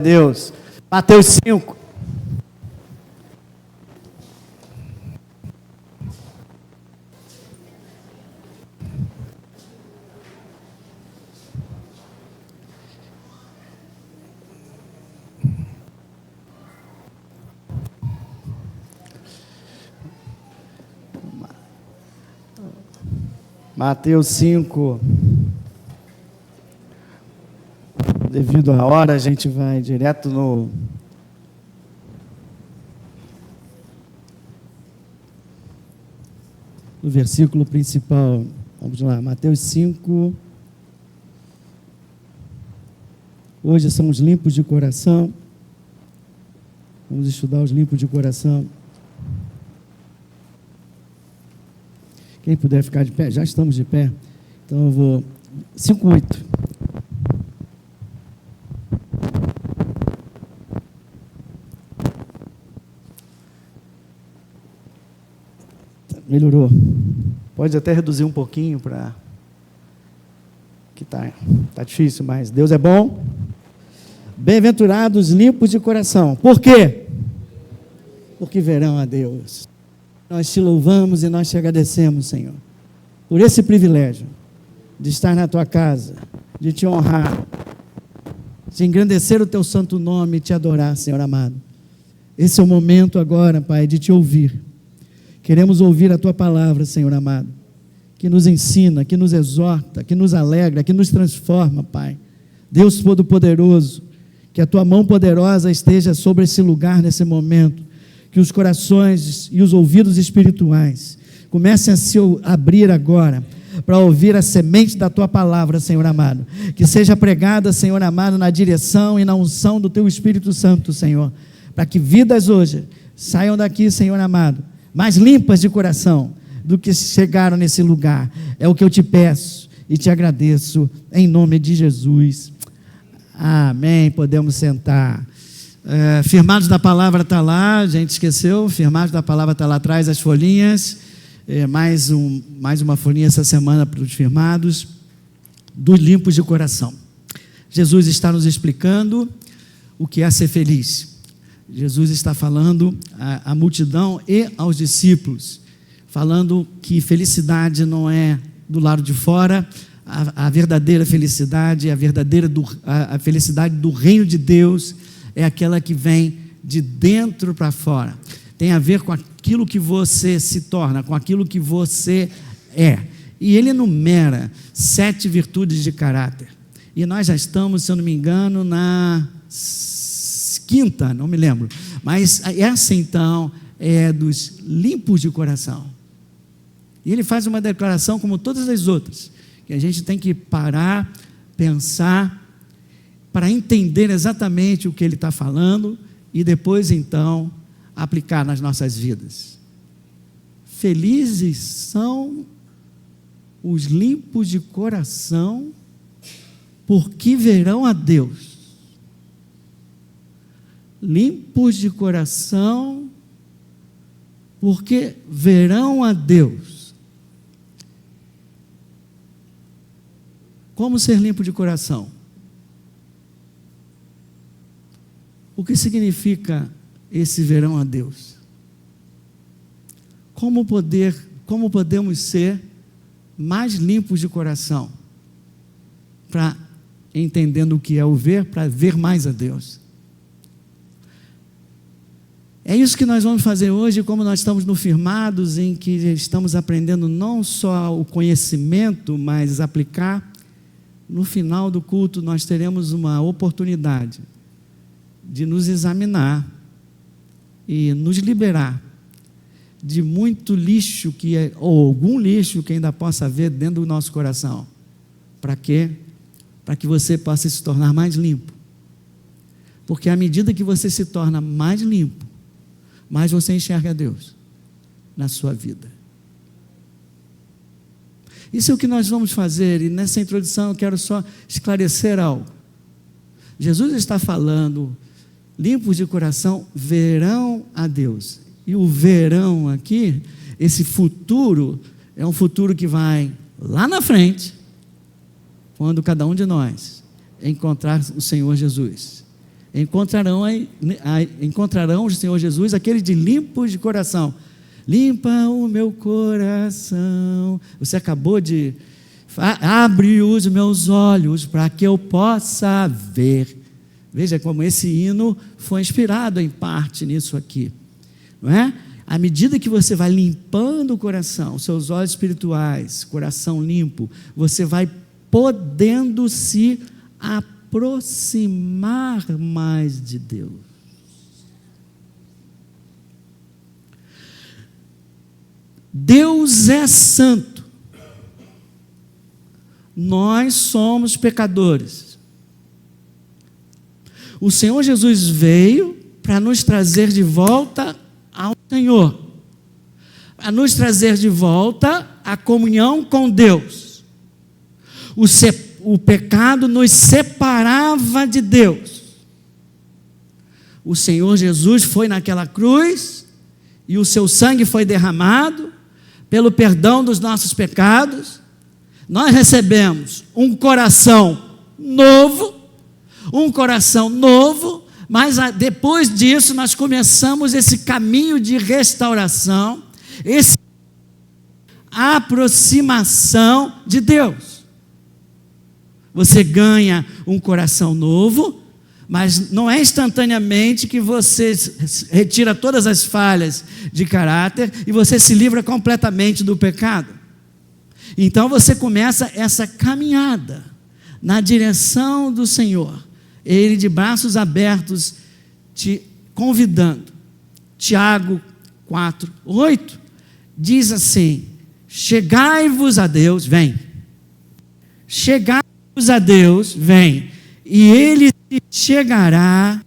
Deus. Mateus 5. Mateus 5. Devido à hora, a gente vai direto no versículo principal. Vamos lá, Mateus 5. Hoje são os limpos de coração. Vamos estudar os limpos de coração. Quem puder ficar de pé, já estamos de pé. Então eu vou. 5:8. Melhorou. Pode até reduzir um pouquinho para que tá difícil, mas Deus é bom. Bem-aventurados limpos de coração. Por quê? Porque verão a Deus. Nós te louvamos e nós te agradecemos, Senhor, por esse privilégio de estar na tua casa, de te honrar, de engrandecer o teu santo nome e te adorar, Senhor amado. Esse é o momento agora, Pai, de te ouvir. Queremos ouvir a tua palavra, Senhor amado, que nos ensina, que nos exorta, que nos alegra, que nos transforma, Pai. Deus Todo-Poderoso, que a tua mão poderosa esteja sobre esse lugar nesse momento, que os corações e os ouvidos espirituais comecem a se abrir agora, para ouvir a semente da tua palavra, Senhor amado, que seja pregada, Senhor amado, na direção e na unção do teu Espírito Santo, Senhor, para que vidas hoje saiam daqui, Senhor amado, mais limpas de coração do que chegaram nesse lugar. É o que eu te peço e te agradeço em nome de Jesus. Amém. Podemos sentar. Firmados da palavra está lá, a gente esqueceu. Firmados da palavra está lá atrás, as folhinhas. Mais uma folhinha essa semana para os firmados dos limpos de coração. Jesus está nos explicando o que é ser feliz. Jesus está falando à multidão e aos discípulos, falando que felicidade não é do lado de fora, a verdadeira felicidade, a felicidade do reino de Deus é aquela que vem de dentro para fora. Tem a ver com aquilo que você se torna, com aquilo que você é. E ele enumera 7 virtudes de caráter. E nós já estamos, se eu não me engano, na 5ª, não me lembro, mas essa então é dos limpos de coração. E ele faz uma declaração como todas as outras, que a gente tem que parar, pensar, para entender exatamente o que ele está falando e depois então aplicar nas nossas vidas. Felizes são os limpos de coração, porque verão a Deus. Limpos de coração, porque verão a Deus. Como ser limpo de coração? O que significa esse verão a Deus? Como podemos ser mais limpos de coração? Para entendendo o que é o ver, para ver mais a Deus. É isso que nós vamos fazer hoje, como nós estamos no Firmados, em que estamos aprendendo não só o conhecimento, mas aplicar. No final do culto nós teremos uma oportunidade de nos examinar e nos liberar de muito lixo, ou algum lixo que ainda possa haver dentro do nosso coração. Para quê? Para que você possa se tornar mais limpo. Porque à medida que você se torna mais limpo, mais você enxerga Deus na sua vida. Isso é o que nós vamos fazer, e nessa introdução eu quero só esclarecer algo. Jesus está falando, limpos de coração verão a Deus. E o verão aqui, esse futuro, é um futuro que vai lá na frente, quando cada um de nós encontrar o Senhor Jesus. encontrarão o Senhor Jesus aqueles de limpos de coração. Limpa o meu coração. Você acabou de... Abre os meus olhos para que eu possa ver. Veja como esse hino foi inspirado em parte nisso aqui, não é? À medida que você vai limpando o coração, seus olhos espirituais, coração limpo, você vai podendo se aproximar mais de Deus. Deus é santo. Nós somos pecadores. O Senhor Jesus veio para nos trazer de volta ao Senhor, para nos trazer de volta a comunhão com Deus. O pecado nos separava de Deus. O Senhor Jesus foi naquela cruz e o seu sangue foi derramado pelo perdão dos nossos pecados. Nós recebemos um coração novo, mas depois disso nós começamos esse caminho de restauração, essa aproximação de Deus. Você ganha um coração novo, mas não é instantaneamente que você retira todas as falhas de caráter e você se livra completamente do pecado. Então você começa essa caminhada na direção do Senhor, Ele de braços abertos te convidando. Tiago 4:8 diz assim: chegai-vos a Deus, vem. Chegai-vos a Deus, vem, e Ele te chegará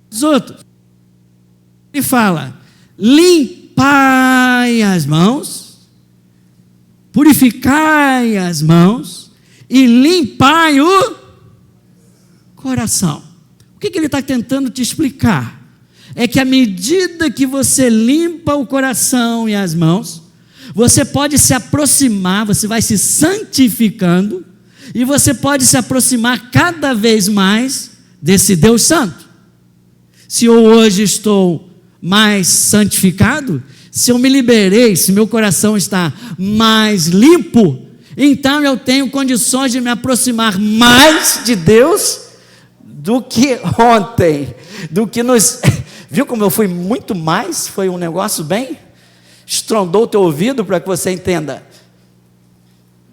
aos outros. Ele fala: limpai as mãos, purificai as mãos e limpai o coração. O que ele está tentando te explicar? É que à medida que você limpa o coração e as mãos, você pode se aproximar, você vai se santificando, e você pode se aproximar cada vez mais desse Deus Santo. Se eu hoje estou mais santificado, se eu me liberei, se meu coração está mais limpo, então eu tenho condições de me aproximar mais de Deus do que ontem, do que nos... Viu como eu fui muito mais? Foi um negócio bem... estrondou o teu ouvido para que você entenda.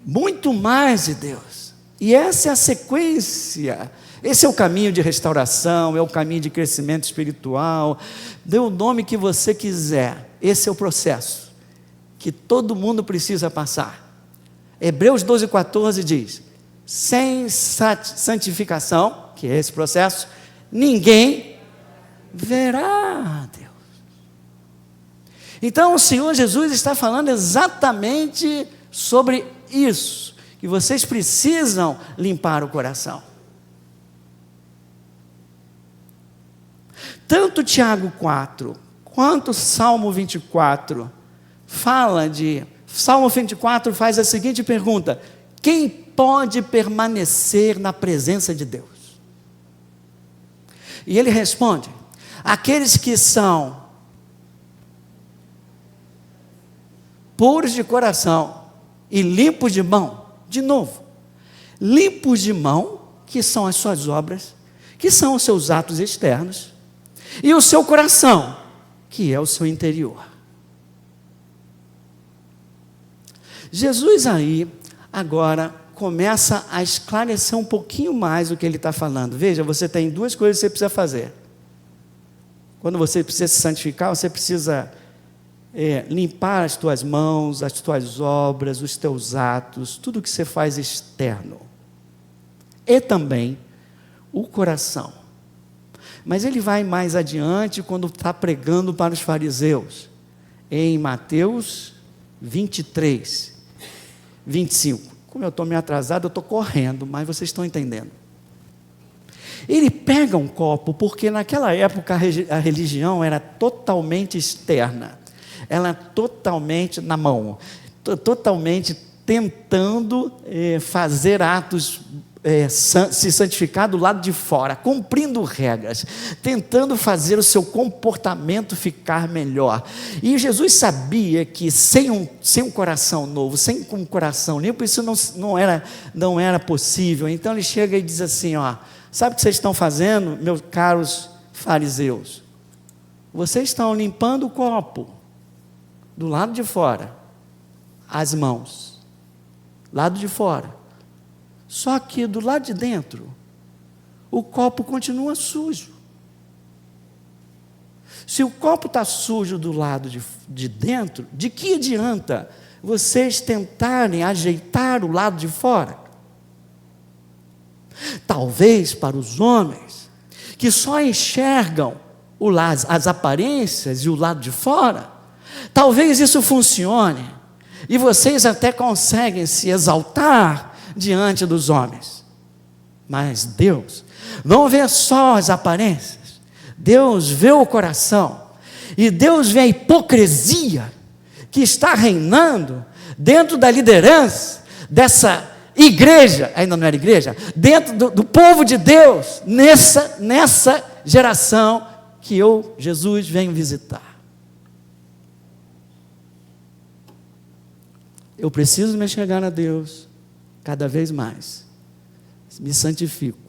Muito mais de Deus. E essa é a sequência. Esse é o caminho de restauração, é o caminho de crescimento espiritual. Dê o nome que você quiser. Esse é o processo que todo mundo precisa passar. Hebreus 12:14 diz: sem santificação, que é esse processo, ninguém verá a Deus. Então o Senhor Jesus está falando exatamente sobre isso, que vocês precisam limpar o coração. Tanto Tiago 4, quanto Salmo 24, Salmo 24 faz a seguinte pergunta: quem pode permanecer na presença de Deus? E ele responde: aqueles que são puros de coração e limpos de mão. De novo, limpos de mão, que são as suas obras, que são os seus atos externos, e o seu coração, que é o seu interior. Jesus aí, agora, começa a esclarecer um pouquinho mais o que ele está falando. Veja, você tem duas coisas que você precisa fazer. Quando você precisa se santificar, você precisa limpar as tuas mãos, as tuas obras, os teus atos, tudo que você faz externo. E também o coração. Mas ele vai mais adiante quando está pregando para os fariseus. Em Mateus 23, 25. Como eu estou meio atrasado, eu estou correndo, mas vocês estão entendendo. Ele pega um copo, porque naquela época a religião era totalmente externa. Ela totalmente na mão, totalmente tentando fazer atos se santificar do lado de fora, cumprindo regras, tentando fazer o seu comportamento ficar melhor. E Jesus sabia que sem um coração novo, sem um coração limpo, isso não era possível. Então ele chega e diz assim: sabe o que vocês estão fazendo, meus caros fariseus? Vocês estão limpando o copo do lado de fora, as mãos, lado de fora. Só que do lado de dentro, o copo continua sujo. Se o copo está sujo do lado de dentro, de que adianta vocês tentarem ajeitar o lado de fora? Talvez para os homens, que só enxergam as aparências e o lado de fora, talvez isso funcione, e vocês até conseguem se exaltar diante dos homens. Mas Deus não vê só as aparências, Deus vê o coração, e Deus vê a hipocrisia que está reinando dentro da liderança dessa igreja, ainda não era igreja, dentro do povo de Deus, nessa geração que Jesus, venho visitar. Eu preciso me chegar a Deus cada vez mais, me santifico.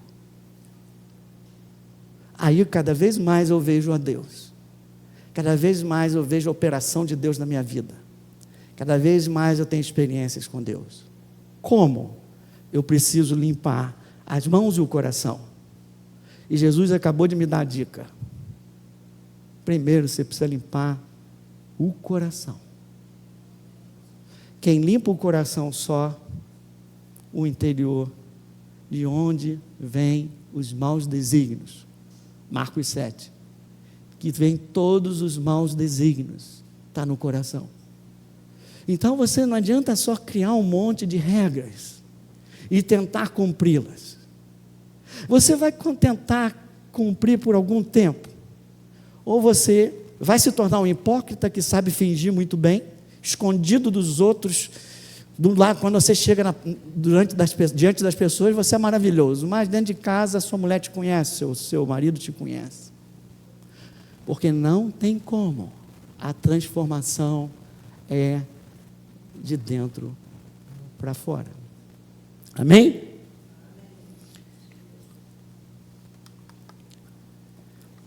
Aí cada vez mais eu vejo a Deus, cada vez mais eu vejo a operação de Deus na minha vida, cada vez mais eu tenho experiências com Deus. Como? Eu preciso limpar as mãos e o coração. E Jesus acabou de me dar a dica. Primeiro você precisa limpar o coração. Quem limpa o coração só, o interior, de onde vêm os maus desígnios. Marcos 7. Que vem todos os maus desígnios, está no coração. Então você não adianta só criar um monte de regras e tentar cumpri-las. Você vai tentar cumprir por algum tempo, ou você vai se tornar um hipócrita que sabe fingir muito bem, escondido dos outros. Do lado, quando você chega diante das pessoas, você é maravilhoso, mas dentro de casa a sua mulher te conhece, o seu marido te conhece, porque não tem como. A transformação é de dentro para fora. Amém?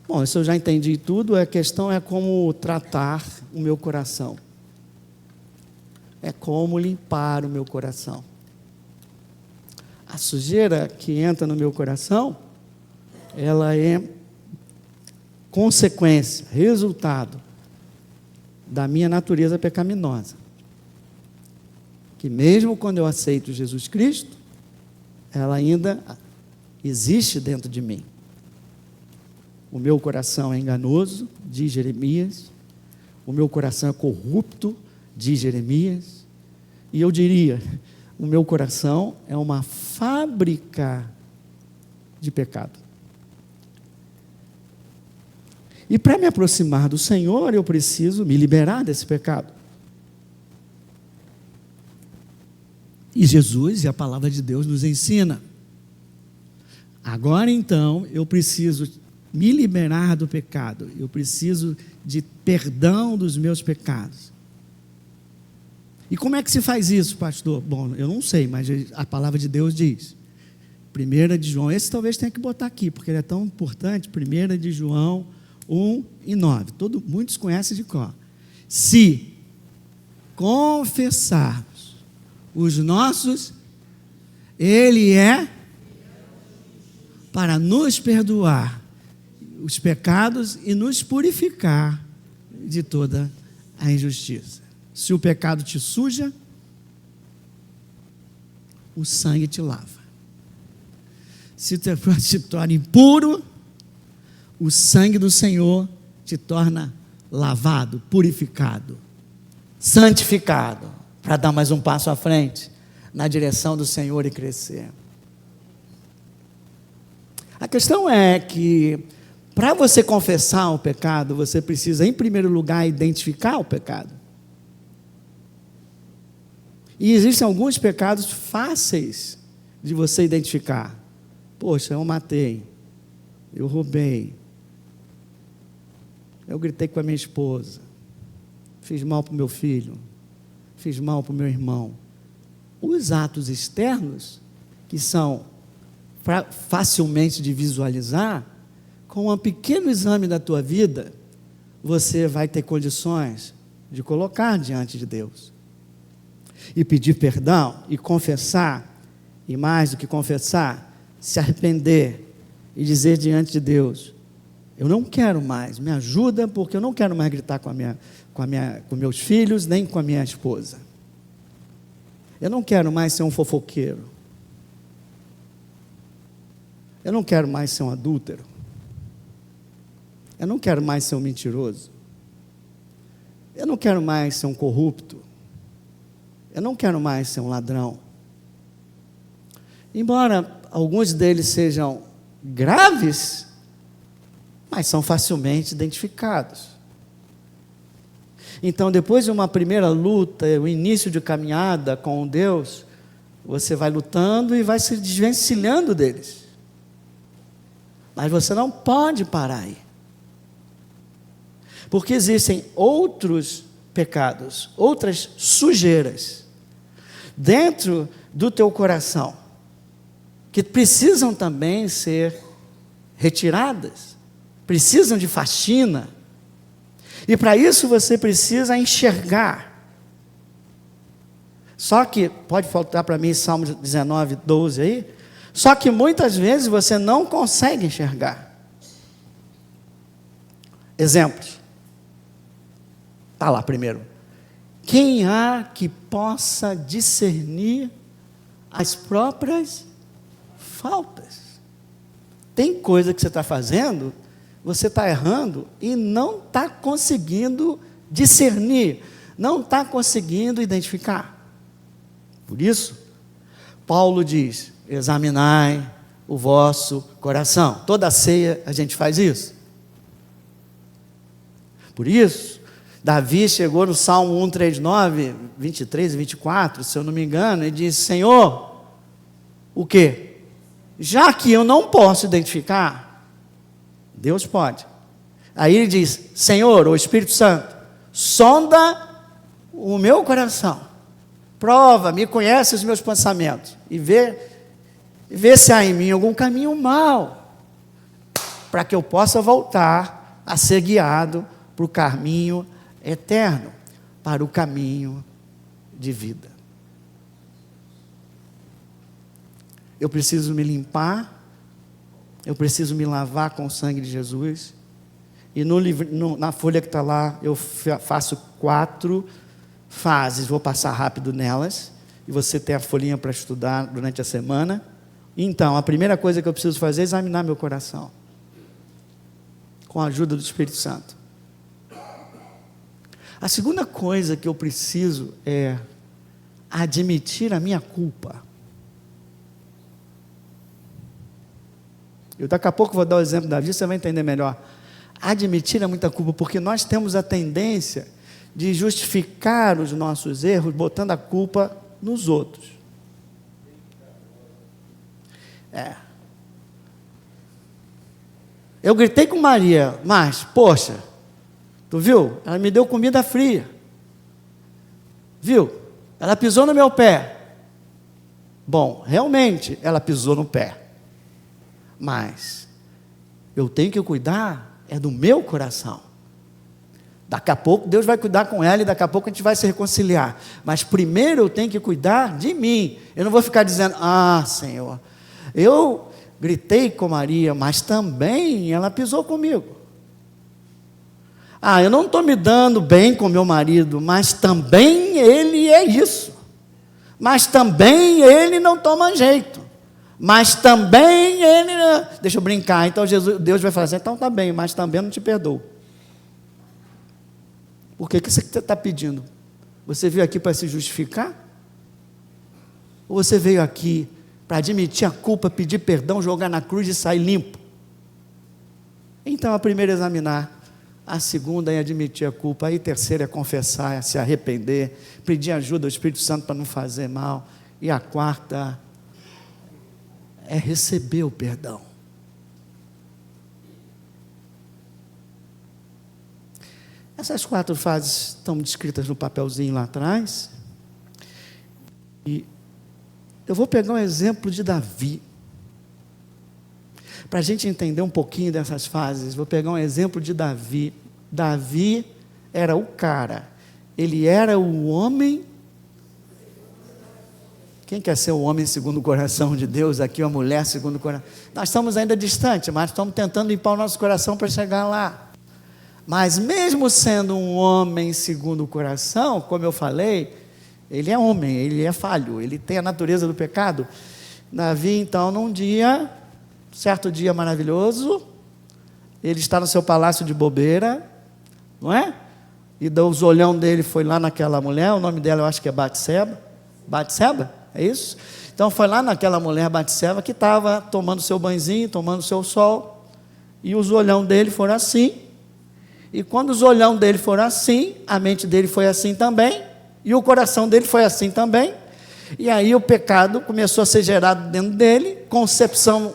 Bom, isso eu já entendi tudo. A questão é como tratar o meu coração. É como limpar o meu coração. A sujeira que entra no meu coração, ela é consequência, resultado da minha natureza pecaminosa. Que mesmo quando eu aceito Jesus Cristo, ela ainda existe dentro de mim. O meu coração é enganoso, diz Jeremias. O meu coração é corrupto, diz Jeremias. E eu diria, o meu coração é uma fábrica de pecado. E para me aproximar do Senhor, eu preciso me liberar desse pecado. E Jesus e a palavra de Deus nos ensina. Agora então, eu preciso me liberar do pecado. Eu preciso de perdão dos meus pecados. E como é que se faz isso, pastor? Bom, eu não sei, mas a palavra de Deus diz. 1 de João, esse talvez tenha que botar aqui, porque ele é tão importante. 1 de João 1:9. Muitos conhecem de cor. Se confessarmos os nossos, Ele é para nos perdoar os pecados e nos purificar de toda a injustiça. Se o pecado te suja, o sangue te lava. Se te torna impuro, o sangue do Senhor te torna lavado, purificado, santificado, para dar mais um passo à frente, na direção do Senhor e crescer. A questão é que, para você confessar o pecado, você precisa, em primeiro lugar, identificar o pecado. E existem alguns pecados fáceis de você identificar: poxa, eu matei, eu roubei, eu gritei com a minha esposa, fiz mal para o meu filho, fiz mal para o meu irmão. Os atos externos, que são facilmente de visualizar, com um pequeno exame da tua vida, você vai ter condições de colocar diante de Deus e pedir perdão e confessar, e mais do que confessar, se arrepender e dizer diante de Deus: eu não quero mais, me ajuda, porque eu não quero mais gritar com meus filhos, nem com a minha esposa. Eu não quero mais ser um fofoqueiro. Eu não quero mais ser um adúltero. Eu não quero mais ser um mentiroso. Eu não quero mais ser um corrupto. Eu não quero mais ser um ladrão. Embora alguns deles sejam graves, mas são facilmente identificados. Então, depois de uma primeira luta, o início de caminhada com Deus, você vai lutando e vai se desvencilhando deles. Mas você não pode parar aí. Porque existem outros pecados, outras sujeiras, dentro do teu coração, que precisam também ser retiradas, precisam de faxina. E para isso você precisa enxergar. Só que, pode faltar para mim Salmo 19, 12 aí, só que muitas vezes você não consegue enxergar. Exemplos. Está lá primeiro. Quem há que possa discernir as próprias faltas? Tem coisa que você está fazendo, você está errando e não está conseguindo discernir, não está conseguindo identificar. Por isso, Paulo diz: examinai o vosso coração. Toda ceia a gente faz isso. Por isso, Davi chegou no Salmo 139, 23 e 24, se eu não me engano, e disse: Senhor, o quê? Já que eu não posso identificar, Deus pode. Aí ele diz: Senhor, o Espírito Santo, sonda o meu coração, prova, me conhece os meus pensamentos, e vê se há em mim algum caminho mau, para que eu possa voltar a ser guiado para o caminho eterno, para o caminho de vida. Eu preciso me limpar, eu preciso me lavar com o sangue de Jesus, e na folha que está lá, eu faço 4 fases, vou passar rápido nelas, e você tem a folhinha para estudar durante a semana. Então, a primeira coisa que eu preciso fazer é examinar meu coração, com a ajuda do Espírito Santo. A segunda coisa que eu preciso é admitir a minha culpa. Eu daqui a pouco vou dar o exemplo da vida, você vai entender melhor. Admitir a muita culpa, porque nós temos a tendência de justificar os nossos erros, botando a culpa nos outros. Eu gritei com Maria, mas, poxa, tu viu? Ela me deu comida fria. Viu? Ela pisou no meu pé. Bom, realmente, ela pisou no pé. Mas, eu tenho que cuidar, é do meu coração. Daqui a pouco, Deus vai cuidar com ela, e daqui a pouco a gente vai se reconciliar. Mas, primeiro, eu tenho que cuidar de mim. Eu não vou ficar dizendo: ah, Senhor, eu gritei com Maria, mas também ela pisou comigo. Ah, eu não estou me dando bem com meu marido, mas também ele é isso. Mas também ele não toma jeito. Mas também ele... Deixa eu brincar. Então Deus vai falar assim: então tá bem, mas também eu não te perdoo. Por que você está pedindo? Você veio aqui para se justificar? Ou você veio aqui para admitir a culpa, pedir perdão, jogar na cruz e sair limpo? Então, a primeira é examinar, a segunda é admitir a culpa, aí a terceira é confessar, é se arrepender, pedir ajuda ao Espírito Santo para não fazer mal, e a quarta é receber o perdão. Essas 4 fases estão descritas no papelzinho lá atrás. E eu vou pegar um exemplo de Davi. Para a gente entender um pouquinho dessas fases, vou pegar um exemplo de Davi. Davi era o cara. Ele era o homem. Quem quer ser o homem segundo o coração de Deus aqui, ou a mulher segundo o coração? Nós estamos ainda distantes, mas estamos tentando limpar o nosso coração para chegar lá. Mas mesmo sendo um homem segundo o coração, como eu falei, ele é homem, ele é falho, ele tem a natureza do pecado. Davi, então, certo dia maravilhoso, ele está no seu palácio de bobeira, não é? E os olhão dele foi lá naquela mulher, o nome dela eu acho que é Batseba. Batseba? É isso? Então foi lá naquela mulher Batseba que estava tomando seu banhozinho, tomando seu sol, e os olhão dele foram assim. E quando os olhão dele foram assim, a mente dele foi assim também, e o coração dele foi assim também. E aí o pecado começou a ser gerado dentro dele, concepção,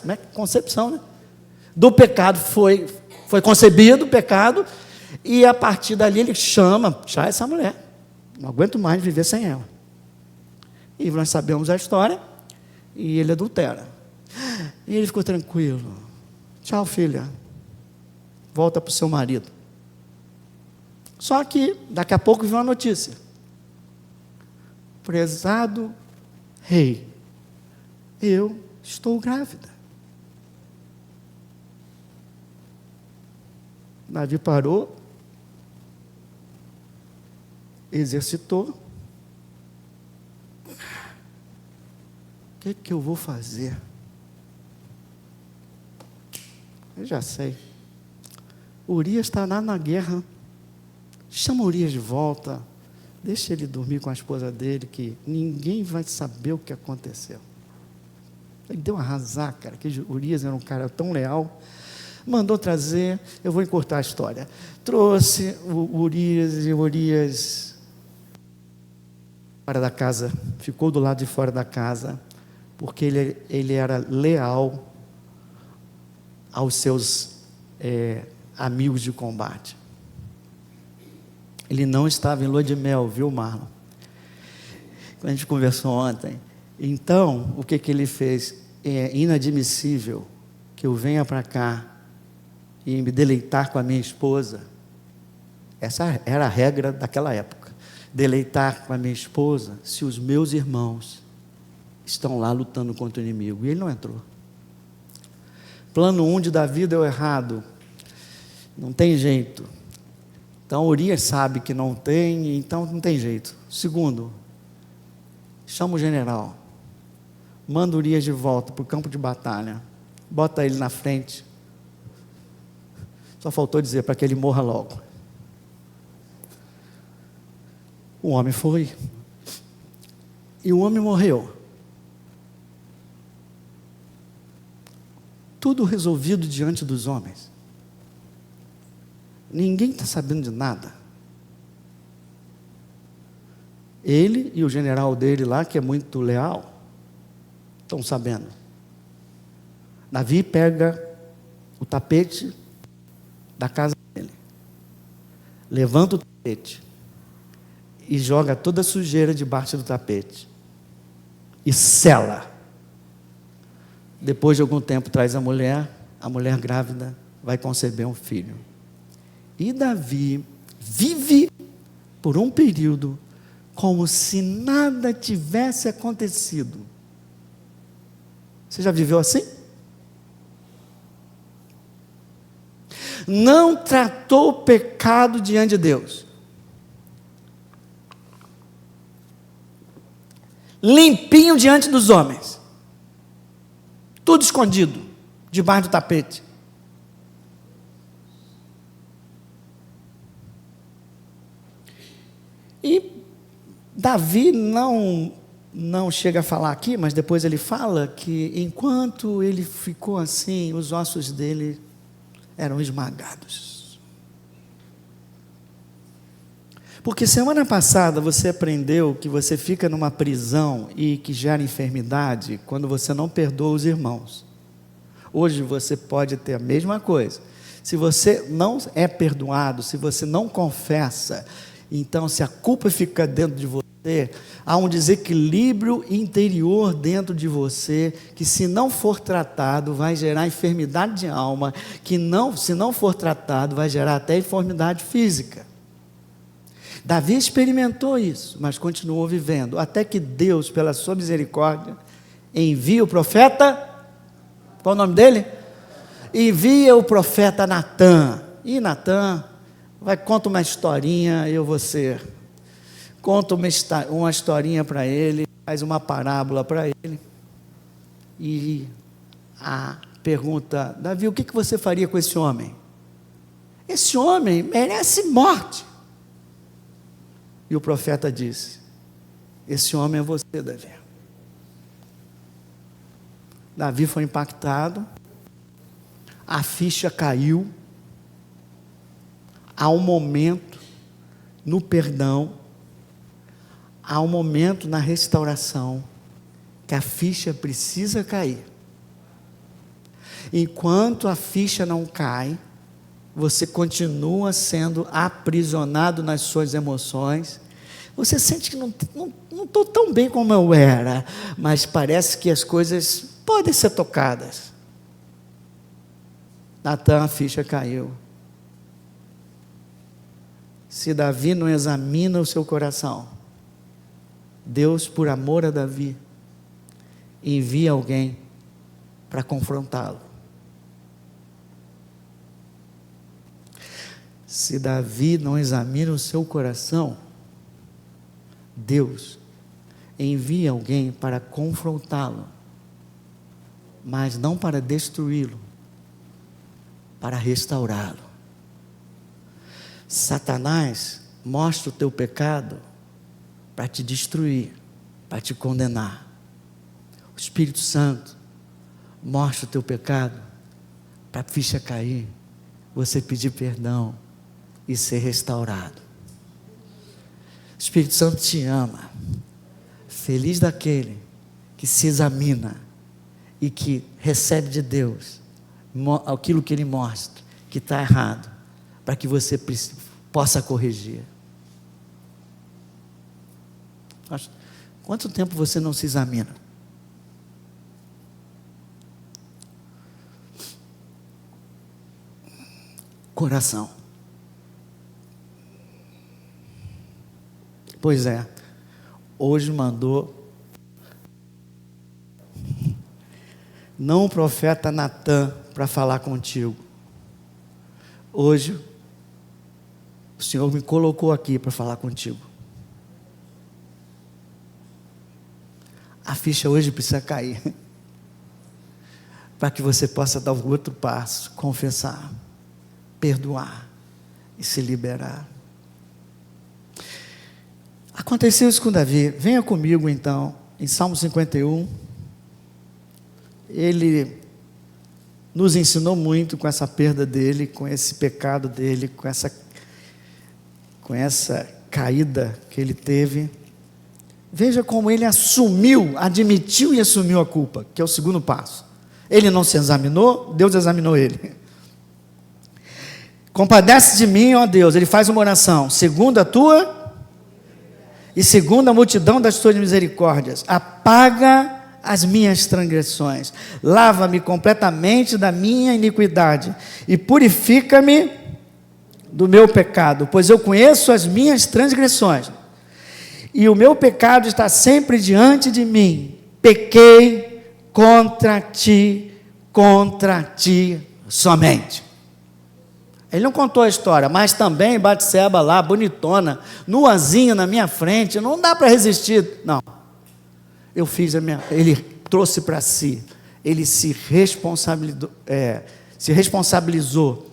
né? Do pecado foi concebido o pecado, e a partir dali ele chama, já essa mulher, não aguento mais viver sem ela. E nós sabemos a história, e ele adultera. E ele ficou tranquilo. Tchau, filha. Volta para o seu marido. Só que, daqui a pouco veio uma notícia. Prezado rei, eu estou grávida. Davi parou, exercitou. O que eu vou fazer? Eu já sei. Urias está lá na guerra. Chama Urias de volta. Deixa ele dormir com a esposa dele, que ninguém vai saber o que aconteceu. Ele deu um arrasar, cara, que Urias era um cara tão leal. Mandou trazer, eu vou encurtar a história. Trouxe o Urias, e Urias fora da casa, ficou do lado de fora da casa, porque ele era leal aos seus amigos de combate. Ele não estava em lua de mel, viu, Marlon? Quando a gente conversou ontem. Então, o que ele fez? É inadmissível que eu venha para cá e me deleitar com a minha esposa. Essa era a regra daquela época. Deleitar com a minha esposa, se os meus irmãos estão lá lutando contra o inimigo. E ele não entrou. Plano 1 de Davi deu errado. Não tem jeito. Então Urias sabe que não tem, então não tem jeito. Segundo, chama o general. Manda Urias de volta para o campo de batalha. Bota ele na frente. Só faltou dizer para que ele morra logo. O homem foi. E o homem morreu. Tudo resolvido diante dos homens. Ninguém está sabendo de nada. Ele e o general dele lá, que é muito leal, estão sabendo. Davi pega o tapete da casa dele, levanta o tapete e joga toda a sujeira debaixo do tapete e sela. Depois de algum tempo traz a mulher grávida vai conceber um filho. E Davi vive por um período como se nada tivesse acontecido. Você já viveu assim? Não tratou o pecado diante de Deus. Limpinho diante dos homens. Tudo escondido, debaixo do tapete. E Davi não chega a falar aqui, mas depois ele fala que enquanto ele ficou assim, os ossos dele eram esmagados. Porque semana passada você aprendeu que você fica numa prisão e que gera enfermidade quando você não perdoa os irmãos. Hoje você pode ter a mesma coisa. Se você não é perdoado, se você não confessa, então se a culpa fica dentro de você, há um desequilíbrio interior dentro de você, que se não for tratado, vai gerar enfermidade de alma, que não, se não for tratado, vai gerar até enfermidade física. Davi experimentou isso, mas continuou vivendo, até que Deus, pela sua misericórdia, envia o profeta, qual o nome dele? Envia o profeta Natã, e Natã conta uma historinha, conta uma historinha para ele, faz uma parábola para ele, e a pergunta, Davi, o que você faria com esse homem? Esse homem merece morte. E o profeta disse, esse homem é você, Davi. Davi foi impactado, a ficha caiu, há um momento no perdão, há um momento na restauração, que a ficha precisa cair. Enquanto a ficha não cai, você continua sendo aprisionado nas suas emoções, você sente que não estou tão bem como eu era, mas parece que as coisas podem ser tocadas. Natã, a ficha caiu. Se Davi não examina o seu coração, Deus, por amor a Davi, envia alguém para confrontá-lo. Se Davi não examina o seu coração, Deus envia alguém para confrontá-lo, mas não para destruí-lo, para restaurá-lo. Satanás mostra o teu pecado para te destruir, para te condenar. O Espírito Santo mostra o teu pecado para a ficha cair, você pedir perdão e ser restaurado. O Espírito Santo te ama. Feliz daquele que se examina e que recebe de Deus aquilo que Ele mostra que está errado, para que você possa corrigir. Quanto tempo você não se examina? Coração. Pois é, hoje mandou não o profeta Natã para falar contigo. Hoje o Senhor me colocou aqui para falar contigo. A ficha hoje precisa cair, para que você possa dar o outro passo, confessar, perdoar e se liberar. Aconteceu isso com Davi. Venha comigo então, em Salmo 51. Ele nos ensinou muito com essa perda dele, com esse pecado dele, com essa caída que ele teve. Veja como ele admitiu e assumiu a culpa, que é o segundo passo. Ele não se examinou, Deus examinou ele. Compadece de mim, ó Deus. Ele faz uma oração, segundo a tua e segundo a multidão das tuas misericórdias, apaga as minhas transgressões, lava-me completamente da minha iniquidade e purifica-me do meu pecado, pois eu conheço as minhas transgressões e o meu pecado está sempre diante de mim. Pequei contra ti somente. Ele não contou a história, mas também Batseba lá, bonitona, nuazinha na minha frente, não dá para resistir. Não, eu fiz ele trouxe para si, ele se responsabilizou,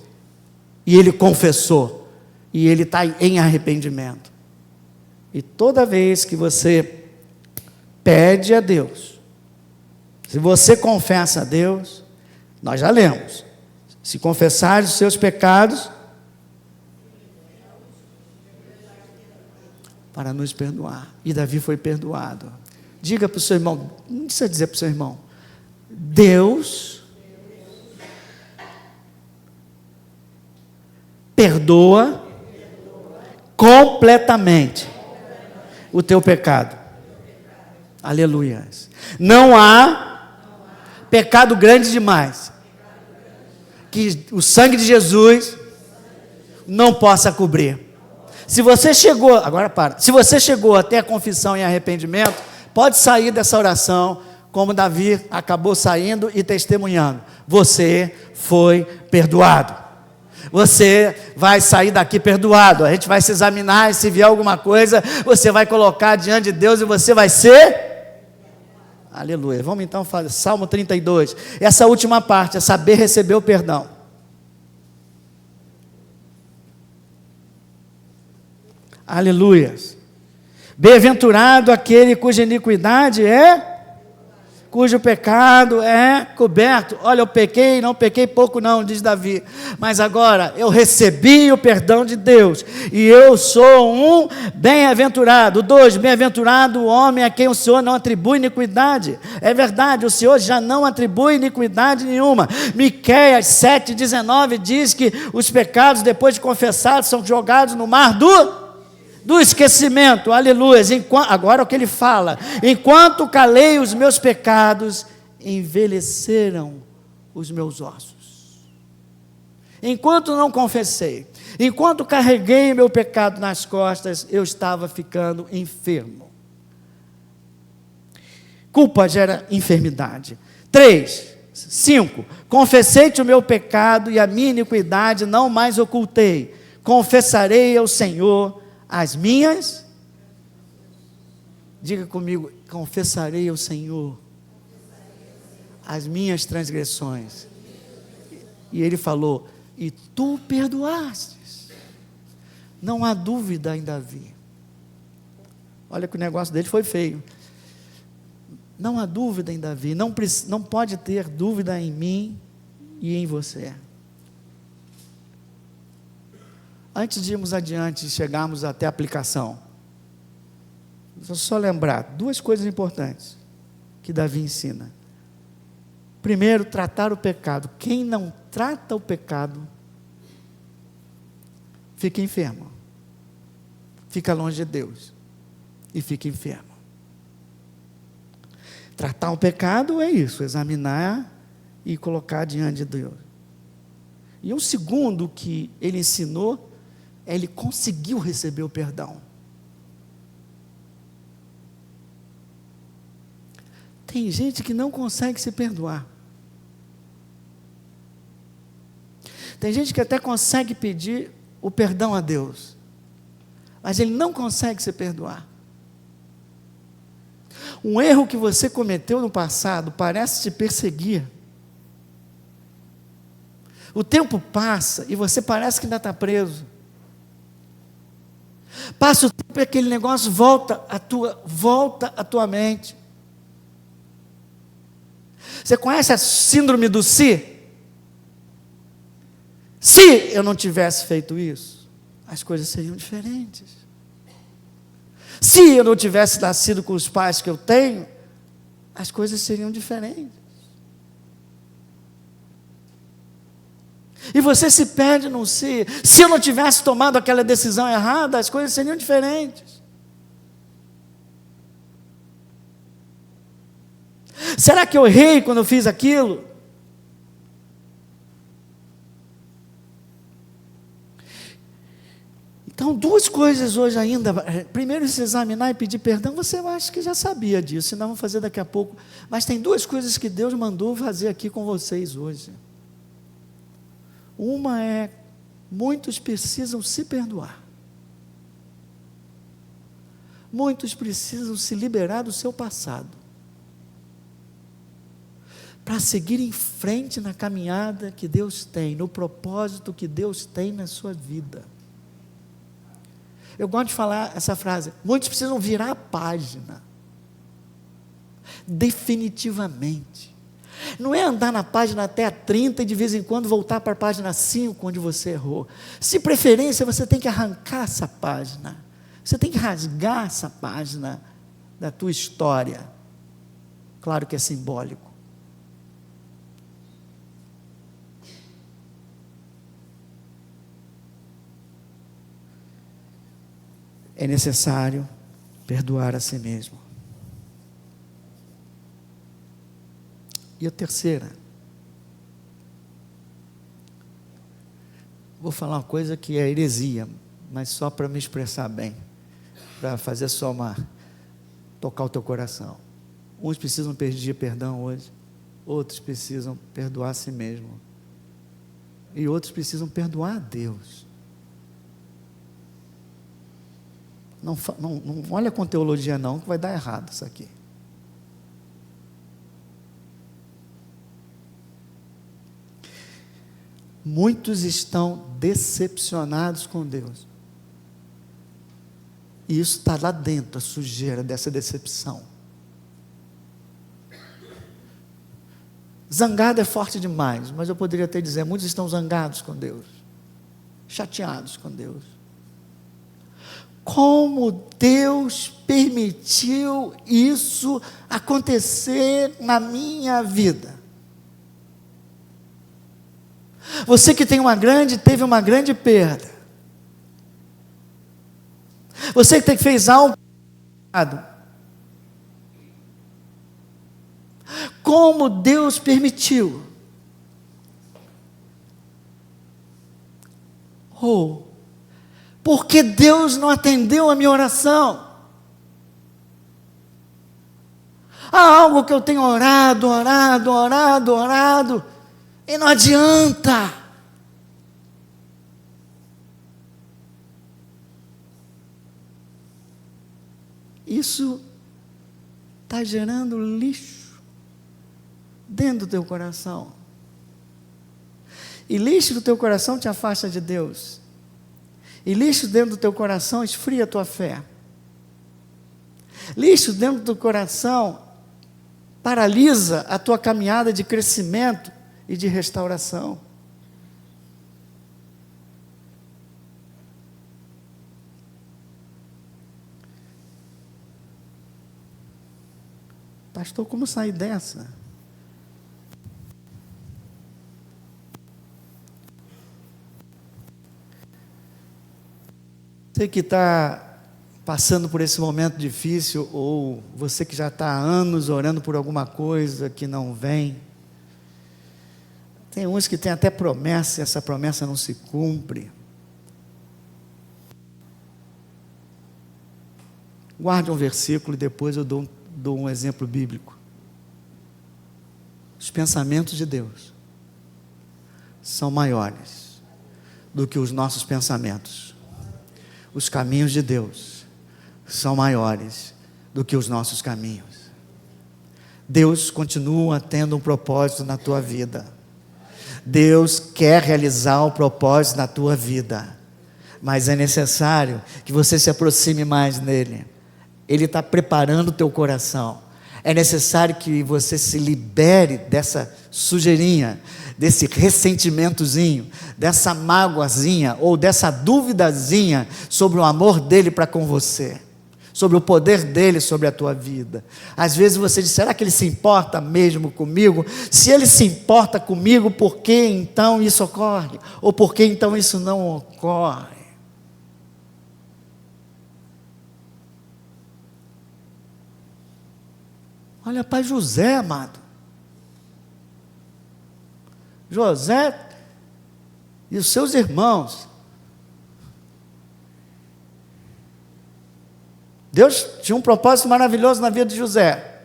e ele confessou, e ele está em arrependimento. E toda vez que você pede a Deus, se você confessa a Deus, nós já lemos, se confessares os seus pecados, para nos perdoar. E Davi foi perdoado. Diga para o seu irmão, não precisa dizer para o seu irmão, Deus perdoa completamente o teu pecado. Aleluia. Não há pecado grande demais que o sangue de Jesus não possa cobrir. Se você chegou, agora para, se você chegou até a confissão e arrependimento, pode sair dessa oração, como Davi acabou saindo e testemunhando. Você foi perdoado. Você vai sair daqui perdoado. A gente vai se examinar e se vier alguma coisa, você vai colocar diante de Deus e você vai ser... Aleluia. Vamos então fazer Salmo 32. Essa última parte é saber receber o perdão. Aleluia. Bem-aventurado aquele cuja iniquidade cujo pecado é coberto. Olha, eu pequei, não pequei pouco não, diz Davi, mas agora eu recebi o perdão de Deus, e eu sou um bem-aventurado. 2, bem-aventurado o homem a quem o Senhor não atribui iniquidade. É verdade, o Senhor já não atribui iniquidade nenhuma. Miqueias 7,19 diz que os pecados, depois de confessados, são jogados no mar do esquecimento. Aleluia. Agora o que ele fala: enquanto calei os meus pecados, envelheceram os meus ossos. Enquanto não confessei, enquanto carreguei meu pecado nas costas, eu estava ficando enfermo. Culpa gera enfermidade. 5, confessei-te o meu pecado e a minha iniquidade não mais ocultei. Confessarei ao Senhor as minhas, diga comigo, confessarei ao Senhor as minhas transgressões. E ele falou, e tu perdoastes. Não há dúvida em Davi. Olha que o negócio dele foi feio. Não há dúvida em Davi, não pode ter dúvida em mim e em você. Antes de irmos adiante e chegarmos até a aplicação, vou só lembrar 2 coisas importantes que Davi ensina. Primeiro, tratar o pecado. Quem não trata o pecado, fica enfermo, fica longe de Deus e fica enfermo. Tratar o pecado é isso, examinar e colocar diante de Deus. E o segundo que ele ensinou, ele conseguiu receber o perdão. Tem gente que não consegue se perdoar. Tem gente que até consegue pedir o perdão a Deus, mas ele não consegue se perdoar. Um erro que você cometeu no passado parece te perseguir. O tempo passa e você parece que ainda está preso. Passa o tempo e aquele negócio volta à tua mente. Você conhece a síndrome do se? Se eu não tivesse feito isso, as coisas seriam diferentes. Se eu não tivesse nascido com os pais que eu tenho, as coisas seriam diferentes. E você se perde num se eu não tivesse tomado aquela decisão errada, as coisas seriam diferentes. Será que eu errei quando eu fiz aquilo? Então, 2 coisas hoje ainda. Primeiro, se examinar e pedir perdão. Você acha que já sabia disso, senão vamos fazer daqui a pouco. Mas tem 2 coisas que Deus mandou fazer aqui com vocês hoje. Uma é, muitos precisam se perdoar. Muitos precisam se liberar do seu passado, para seguir em frente na caminhada que Deus tem, no propósito que Deus tem na sua vida. Eu gosto de falar essa frase, muitos precisam virar a página, definitivamente. Não é andar na página até a 30 e de vez em quando voltar para a página 5, onde você errou. Se preferência, você tem que arrancar essa página, Você tem que rasgar essa página da tua história. Claro que é simbólico. É necessário perdoar a si mesmo. E a terceira, vou falar uma coisa que é heresia, mas só para me expressar bem, para fazer só tocar o teu coração. Uns precisam pedir perdão hoje, outros precisam perdoar a si mesmo, e outros precisam perdoar a Deus. Não olha com teologia não, que vai dar errado isso aqui. Muitos estão decepcionados com Deus. E isso está lá dentro, a sujeira dessa decepção. Zangado é forte demais, mas eu poderia até dizer, muitos estão zangados com Deus, chateados com Deus. Como Deus permitiu isso acontecer na minha vida? Você que teve uma grande perda. Você que fez algo errado. Como Deus permitiu? Porque Deus não atendeu a minha oração. Há algo que eu tenho orado, e não adianta. Isso está gerando lixo dentro do teu coração. E lixo do teu coração te afasta de Deus. E lixo dentro do teu coração esfria a tua fé. Lixo dentro do coração paralisa a tua caminhada de crescimento e de restauração. Pastor, como sair dessa? Você que está passando por esse momento difícil, ou você que já está há anos orando por alguma coisa que não vem. Tem uns que têm até promessa, e essa promessa não se cumpre. Guarde um versículo e depois eu dou um exemplo bíblico. Os pensamentos de Deus são maiores do que os nossos pensamentos. Os caminhos de Deus são maiores do que os nossos caminhos. Deus continua tendo um propósito na tua vida. Deus quer realizar o propósito na tua vida, mas é necessário que você se aproxime mais dele. Ele está preparando o teu coração. É necessário que você se libere dessa sujeirinha, desse ressentimentozinho, dessa mágoazinha ou dessa duvidazinha sobre o amor dele para com você, sobre o poder dele sobre a tua vida. Às vezes você diz, será que ele se importa mesmo comigo? Se ele se importa comigo, por que então isso ocorre? Ou por que então isso não ocorre? Olha para José, amado. José e os seus irmãos. Deus tinha um propósito maravilhoso na vida de José.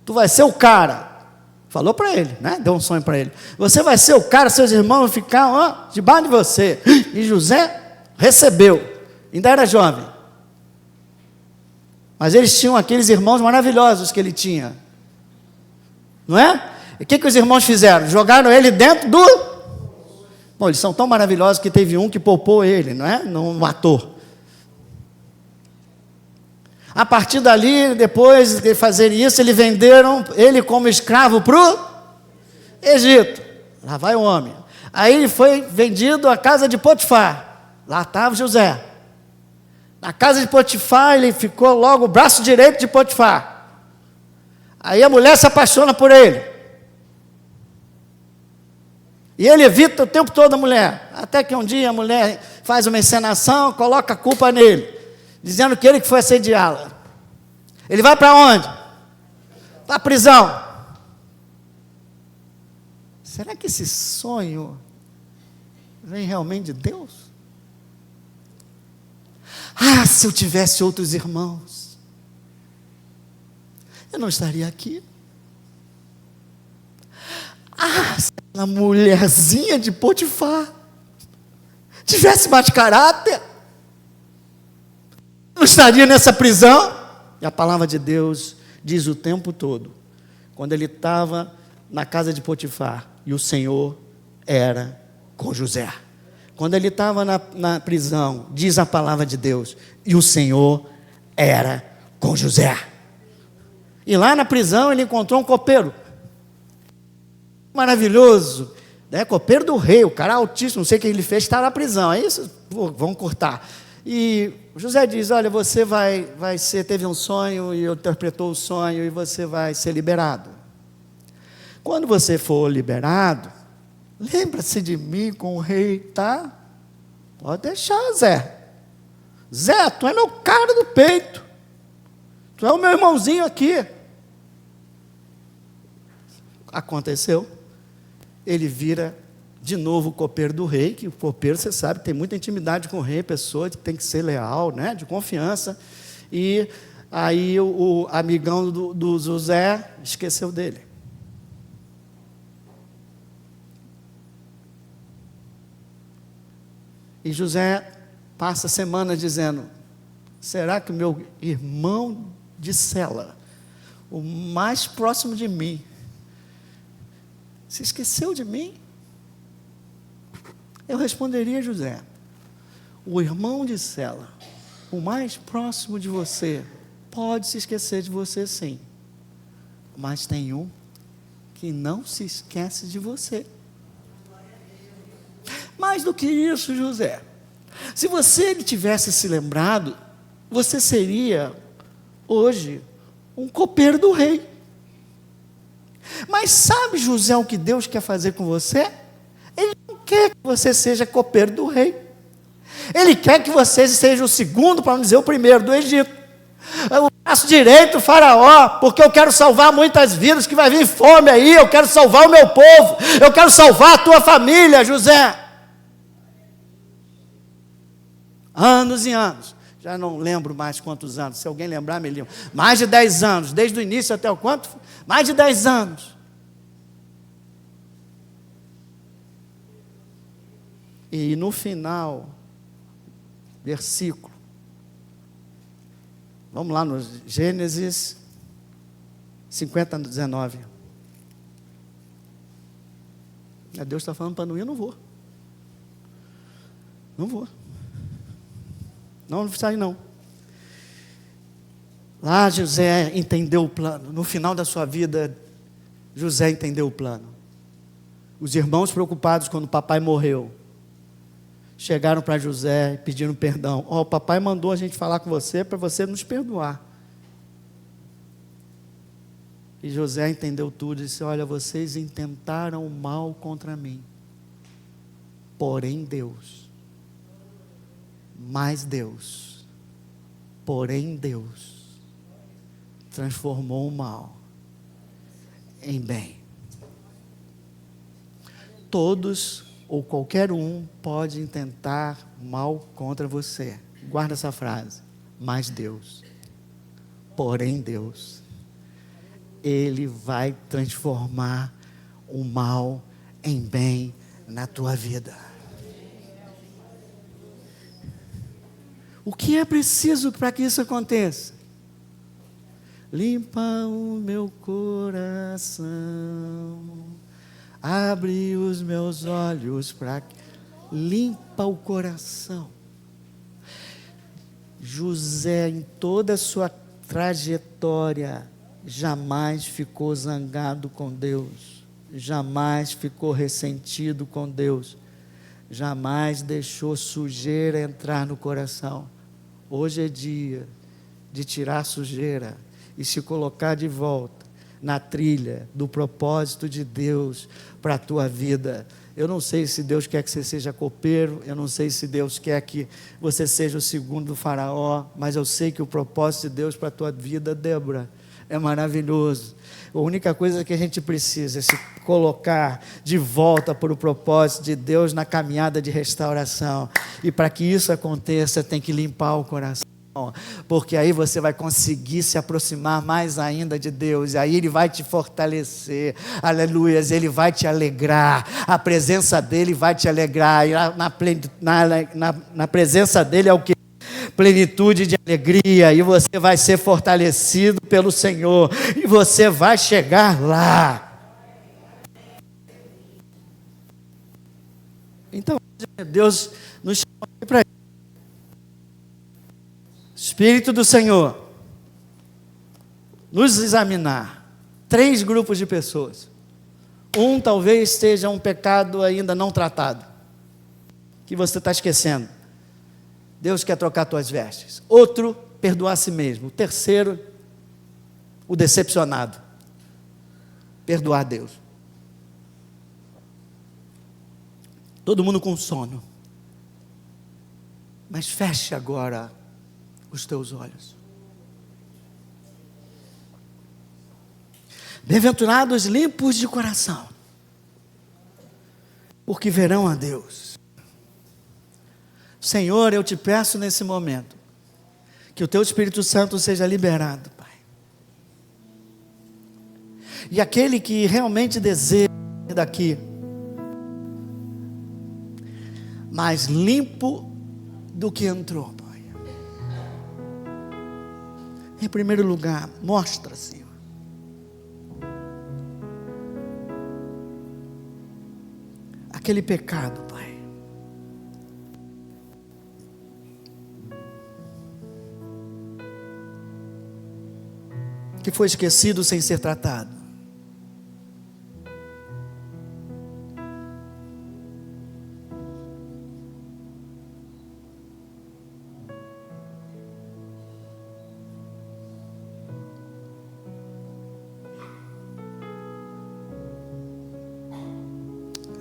Tu vai ser o cara. Falou para ele, né? Deu um sonho para ele. Você vai ser o cara, seus irmãos vão ficar debaixo de você. E José recebeu. Ainda era jovem. Mas eles tinham aqueles irmãos maravilhosos que ele tinha. Não é? E o que os irmãos fizeram? Jogaram ele dentro do... Bom, eles são tão maravilhosos que teve um que poupou ele, não é? Não matou. A partir dali, depois de fazerem isso, eles venderam ele como escravo para o Egito. Lá vai o homem. Aí ele foi vendido à casa de Potifar. Lá estava José. Na casa de Potifar, ele ficou logo o braço direito de Potifar. Aí a mulher se apaixona por ele. E ele evita o tempo todo a mulher. Até que um dia a mulher faz uma encenação, coloca a culpa nele, dizendo que ele que foi assediá-la. Ele vai para onde? Para a prisão. Será que esse sonho vem realmente de Deus? Ah, se eu tivesse outros irmãos, eu não estaria aqui. Ah, se a mulherzinha de Potifar tivesse mais caráter, eu não estaria nessa prisão. E a palavra de Deus diz o tempo todo, quando ele estava na casa de Potifar, e o Senhor era com José. Quando ele estava na prisão, diz a palavra de Deus, e o Senhor era com José. E lá na prisão ele encontrou um copeiro, maravilhoso, né? Copeiro do rei, o cara altíssimo, não sei o que ele fez, está na prisão, é isso? Vamos cortar. E José diz, olha, você teve um sonho, e interpretou o sonho, e você vai ser liberado. Quando você for liberado, lembra-se de mim com o rei, tá? Pode deixar, Zé. Zé, tu é meu cara do peito. Tu é o meu irmãozinho aqui. Aconteceu. Ele vira de novo o copeiro do rei, que o copeiro, você sabe, tem muita intimidade com o rei, pessoa que tem que ser leal, né, de confiança. E aí o amigão do José esqueceu dele. E José passa a semana dizendo, será que o meu irmão de cela, o mais próximo de mim, se esqueceu de mim? Eu responderia, José, o irmão de cela, o mais próximo de você, pode se esquecer de você sim, mas tem um que não se esquece de você. Mais do que isso, José, se você tivesse se lembrado, você seria hoje um copeiro do rei. Mas sabe, José, o que Deus quer fazer com você? Ele não quer que você seja copeiro do rei. Ele quer que você seja o segundo, para não dizer o primeiro, do Egito. O braço direito do faraó, porque eu quero salvar muitas vidas, que vai vir fome aí, eu quero salvar o meu povo, eu quero salvar a tua família, José. Anos e anos, já não lembro mais quantos anos, se alguém lembrar, me lembro. Mais de 10 anos, desde o início até o quanto? Mais de 10 anos. E no final, versículo, vamos lá no Gênesis 50, 19. Deus está falando para não ir, eu não vou. Não vou. Não sai não. Lá José entendeu o plano. No final da sua vida, José entendeu o plano. Os irmãos preocupados quando o papai morreu, chegaram para José e pediram perdão. O papai mandou a gente falar com você para você nos perdoar. E José entendeu tudo e disse, olha, vocês intentaram o mal contra mim. Porém Deus transformou o mal em bem. Todos ou qualquer um pode intentar mal contra você. Guarda essa frase. Mas Deus, porém Deus, Ele vai transformar o mal em bem na tua vida. O que é preciso para que isso aconteça? Limpa o meu coração, abre os meus olhos para... Limpa o coração. José, em toda a sua trajetória, jamais ficou zangado com Deus, jamais ficou ressentido com Deus, jamais deixou sujeira entrar no coração. Hoje é dia de tirar a sujeira e se colocar de volta na trilha do propósito de Deus para a tua vida. Eu não sei se Deus quer que você seja copeiro, eu não sei se Deus quer que você seja o segundo do faraó, mas eu sei que o propósito de Deus para a tua vida, Débora, é maravilhoso. A única coisa que a gente precisa é se colocar de volta para o propósito de Deus na caminhada de restauração. E para que isso aconteça, tem que limpar o coração. Porque aí você vai conseguir se aproximar mais ainda de Deus, e aí Ele vai te fortalecer, aleluias, Ele vai te alegrar, a presença dEle vai te alegrar, e na presença dEle é o que? Plenitude de alegria, e você vai ser fortalecido pelo Senhor, e você vai chegar lá. Então, Deus nos chama para isso. Espírito do Senhor, nos examinar. 3 grupos de pessoas. Um talvez esteja um pecado ainda não tratado, que você está esquecendo. Deus quer trocar tuas vestes. Outro, perdoar a si mesmo. O terceiro, o decepcionado. Perdoar a Deus. Todo mundo com sono. Mas feche agora os teus olhos. Bem-aventurados limpos de coração, porque verão a Deus. Senhor, eu te peço nesse momento, que o teu Espírito Santo seja liberado, Pai. E aquele que realmente deseja sair daqui, mais limpo do que entrou, Pai. Em primeiro lugar, mostra, Senhor, aquele pecado, Pai, que foi esquecido sem ser tratado.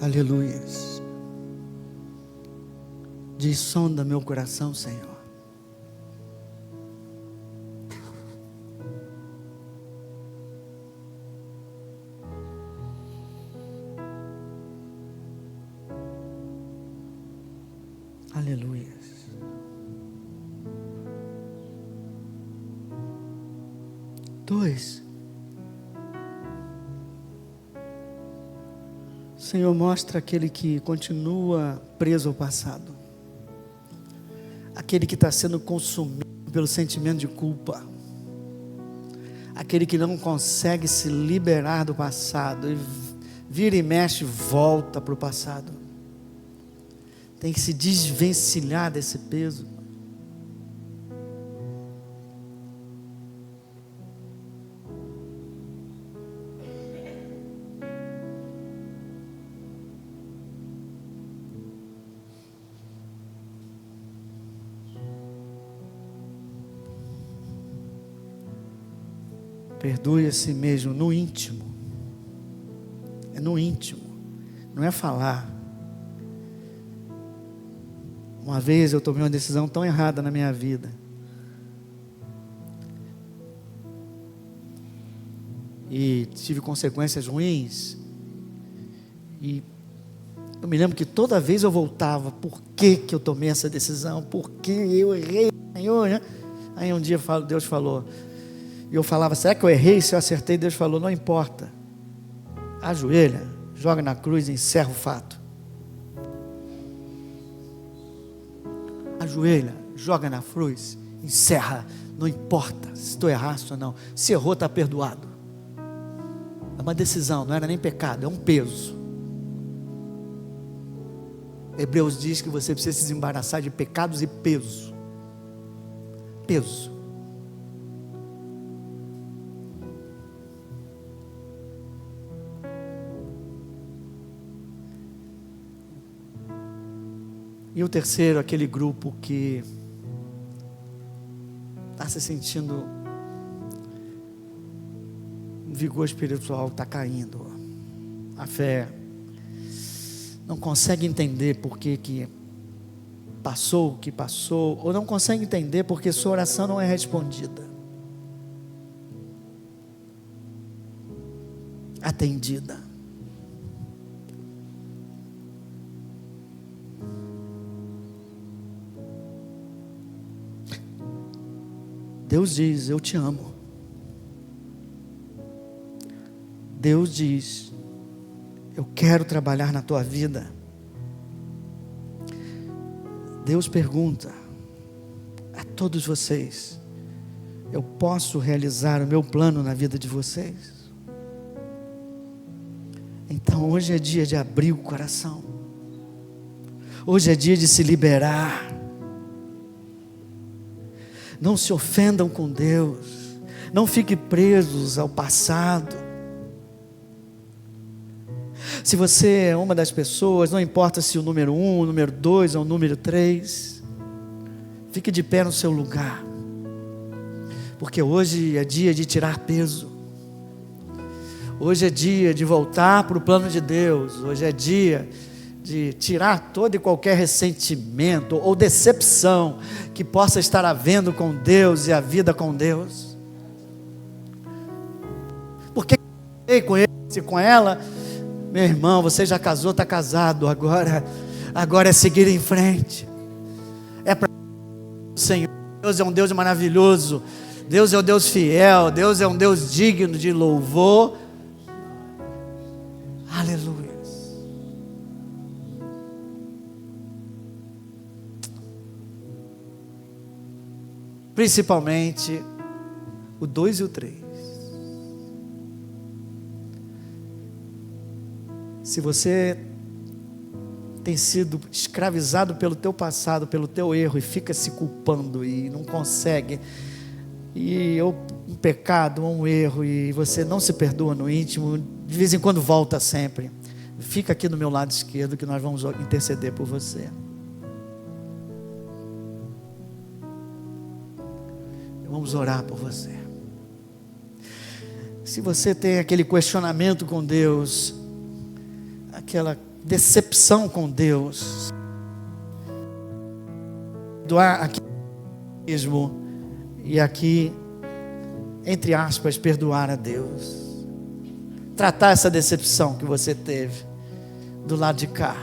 Aleluias. Diz: sonda meu coração, Senhor. Aleluias. Dois. Senhor, mostra aquele que continua preso ao passado, aquele que está sendo consumido pelo sentimento de culpa, aquele que não consegue se liberar do passado e vira e mexe, volta para o passado, tem que se desvencilhar desse peso. Perdoe a si mesmo no íntimo. É no íntimo. Não é falar. Uma vez eu tomei uma decisão tão errada na minha vida. E tive consequências ruins. E eu me lembro que toda vez eu voltava. Por que eu tomei essa decisão? Por que eu errei, Senhor? Aí um dia Deus falou... E eu falava: será que eu errei? Se eu acertei, Deus falou: não importa. Ajoelha, joga na cruz e encerra o fato. Ajoelha, joga na cruz, encerra. Não importa se tu erraste ou não. Se errou, está perdoado. É uma decisão, não era nem pecado, é um peso. Hebreus diz que você precisa se desembaraçar de pecados e peso. Peso. E o terceiro, aquele grupo que se sentindo um vigor espiritual está caindo, a fé, não consegue entender por que passou o que passou, ou não consegue entender porque sua oração não é respondida, atendida. Deus diz: eu te amo. Deus diz: eu quero trabalhar na tua vida. Deus pergunta a todos vocês: eu posso realizar o meu plano na vida de vocês? Então hoje é dia de abrir o coração. Hoje é dia de se liberar. Não se ofendam com Deus. Não fiquem presos ao passado. Se você é uma das pessoas, não importa se o número 1, o número 2 ou o número 3, fique de pé no seu lugar. Porque hoje é dia de tirar peso. Hoje é dia de voltar para o plano de Deus. Hoje é dia de tirar todo e qualquer ressentimento ou decepção que possa estar havendo com Deus e a vida com Deus. Porque com ele e com ela, meu irmão, você já casou, está casado, agora é seguir em frente. É para o Senhor. Deus é um Deus maravilhoso. Deus é um Deus fiel. Deus é um Deus digno de louvor. Aleluia. Principalmente o 2 e o 3. Se você tem sido escravizado pelo teu passado, pelo teu erro, e fica se culpando e não consegue, ou um pecado, ou um erro, e você não se perdoa no íntimo, de vez em quando volta sempre, fica aqui no meu lado esquerdo que nós vamos interceder por você. Vamos orar por você. Se você tem aquele questionamento com Deus, aquela decepção com Deus, doar aqui mesmo e aqui, entre aspas, perdoar a Deus, tratar essa decepção que você teve do lado de cá,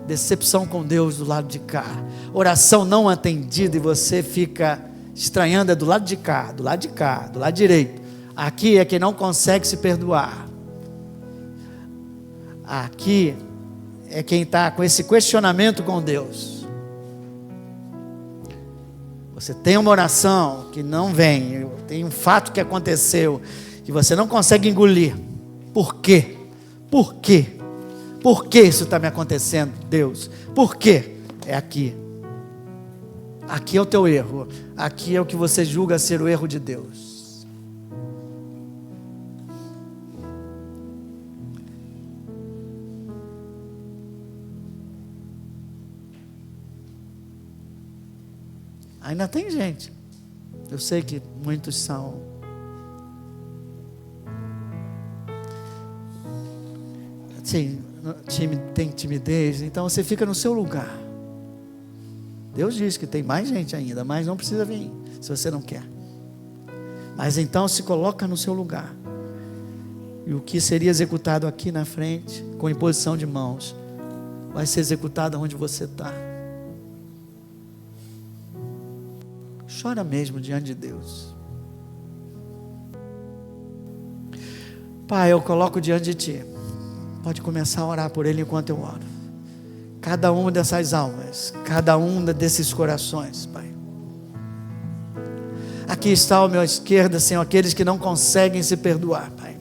decepção com Deus do lado de cá, oração não atendida e você fica estranhando, é do lado de cá, do lado de cá, do lado direito. Aqui é quem não consegue se perdoar. Aqui é quem está com esse questionamento com Deus. Você tem uma oração que não vem, tem um fato que aconteceu, que você não consegue engolir. Por quê? Por quê? Por que isso está me acontecendo, Deus? Por quê? É aqui. Aqui é o teu erro. Aqui é o que você julga ser o erro de Deus. Ainda tem gente. Eu sei que muitos são. Sim, tem timidez. Então você fica no seu lugar. Deus diz que tem mais gente ainda, mas não precisa vir, se você não quer. Mas então se coloca no seu lugar. E o que seria executado aqui na frente, com imposição de mãos, vai ser executado onde você está. Chora mesmo diante de Deus. Pai, eu coloco diante de Ti. Pode começar a orar por ele enquanto eu oro. Cada uma dessas almas, cada um desses corações, Pai. Aqui está ao meu esquerda, Senhor, aqueles que não conseguem se perdoar, Pai.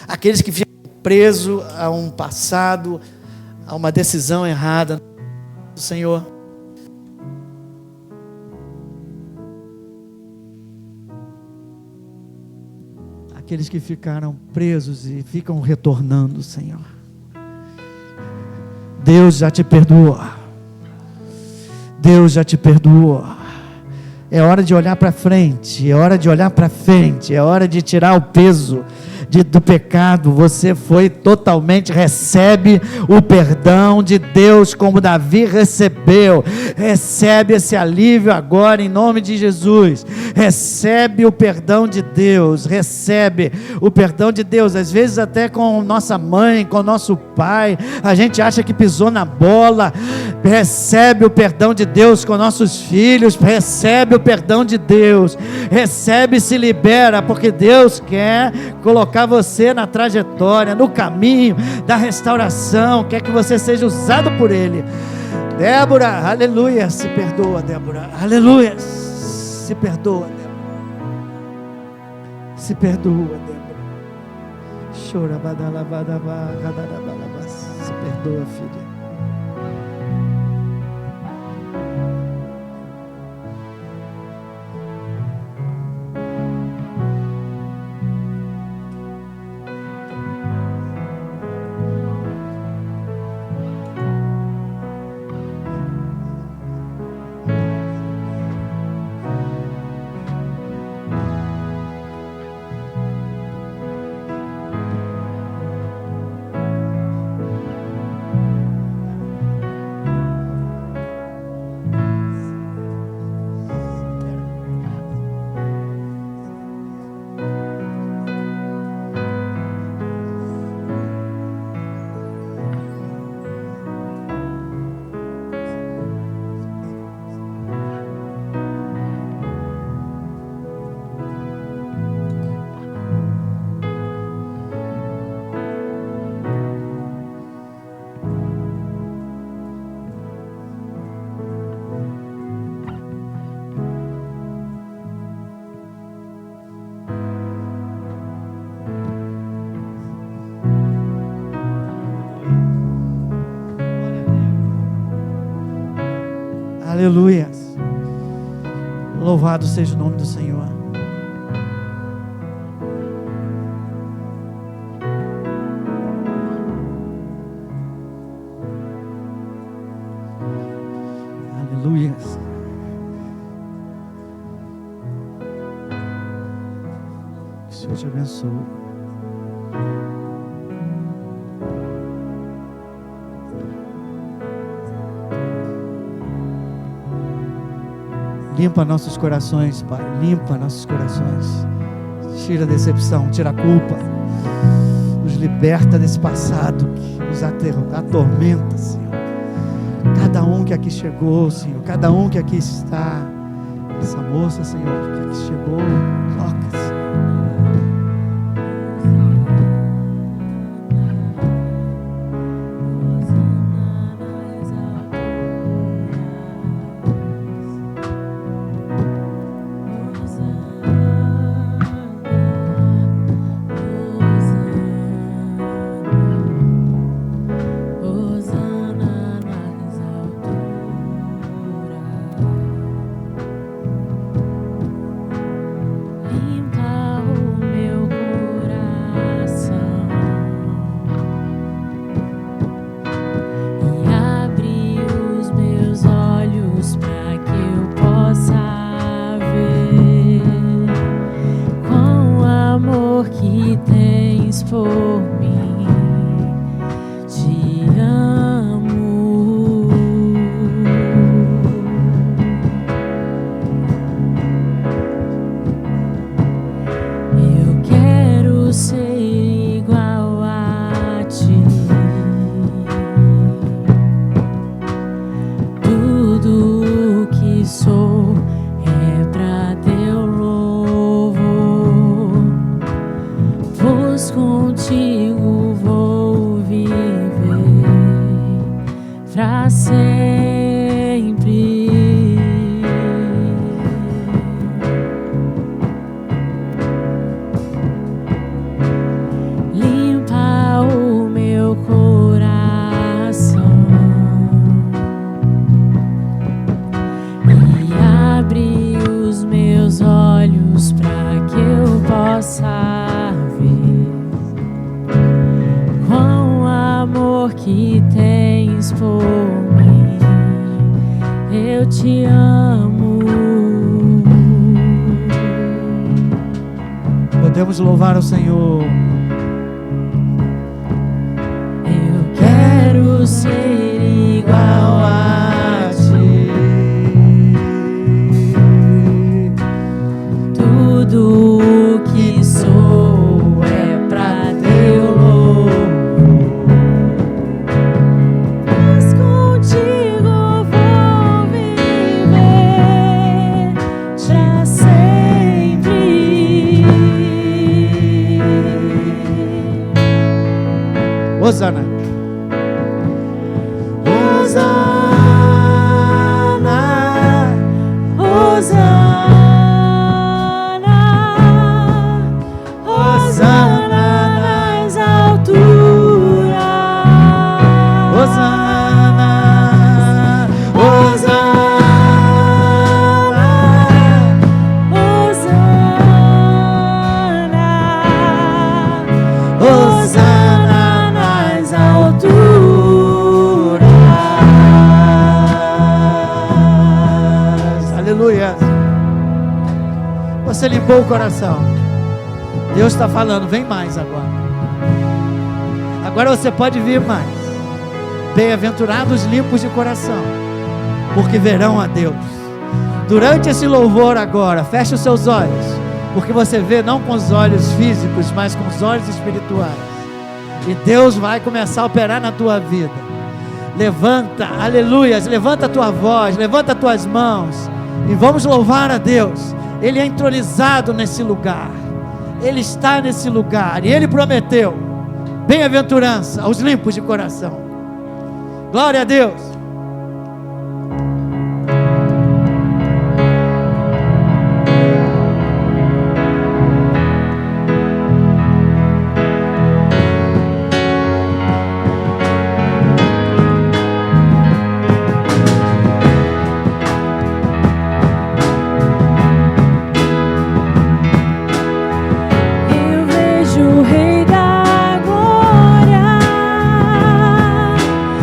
Aqueles que ficam presos a um passado, a uma decisão errada, Senhor. Aqueles que ficaram presos e ficam retornando, Senhor. Deus já te perdoa. Deus já te perdoa. É hora de olhar para frente, é hora de olhar para frente, é hora de tirar o peso do pecado. Você foi totalmente, recebe o perdão de Deus como Davi recebeu. Recebe esse alívio agora em nome de Jesus. Recebe o perdão de Deus, recebe o perdão de Deus. Às vezes até com nossa mãe, com nosso pai, a gente acha que pisou na bola. Recebe o perdão de Deus com nossos filhos, recebe o perdão de Deus, recebe e se libera, porque Deus quer colocar você na trajetória, no caminho da restauração, quer que você seja usado por Ele. Débora, aleluia, se perdoa, Débora, aleluia, se perdoa, Débora, se perdoa, Débora, chora, se perdoa, filha. Aleluia. Louvado seja o nome do Senhor. Aleluia. Que o Senhor te abençoe. Limpa nossos corações, Pai. Limpa nossos corações. Tira a decepção, tira a culpa. Nos liberta desse passado que nos atormenta, Senhor. Cada um que aqui chegou, Senhor. Cada um que aqui está. Essa moça, Senhor, que aqui chegou. Toca, Senhor. Eu te amo. Podemos louvar ao Senhor. Eu quero ser igual a ti. Tudo o que sou é pra teu louvor. Pois contigo vou viver pra sempre. Hosana. Hosana, Hosana, Hosana nas alturas. Hosana, Hosana, Hosana, Hosana nas alturas. aleluia. Você limpou o coração. Deus está falando, vem mais agora. Agora você pode vir mais. Bem-aventurados limpos de coração, porque verão a Deus. Durante esse louvor agora, feche os seus olhos, porque você vê não com os olhos físicos, mas com os olhos espirituais. E Deus vai começar a operar na tua vida. Levanta, aleluias, levanta a tua voz, levanta as tuas mãos e vamos louvar a Deus. Ele é entronizado nesse lugar, Ele está nesse lugar e Ele prometeu bem-aventurança aos limpos de coração. Glória a Deus. Eu vejo o Rei da Glória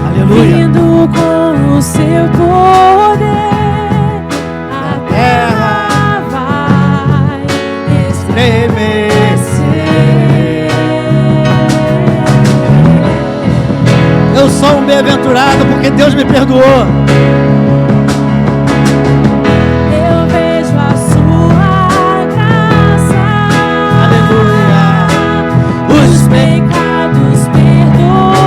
Aleluia. vindo com o seu poder. A terra vai estremecer. Eu sou um bem-aventurado porque Deus me perdoou. Eu vejo a sua graça. Aleluia. Os pecados perdoar.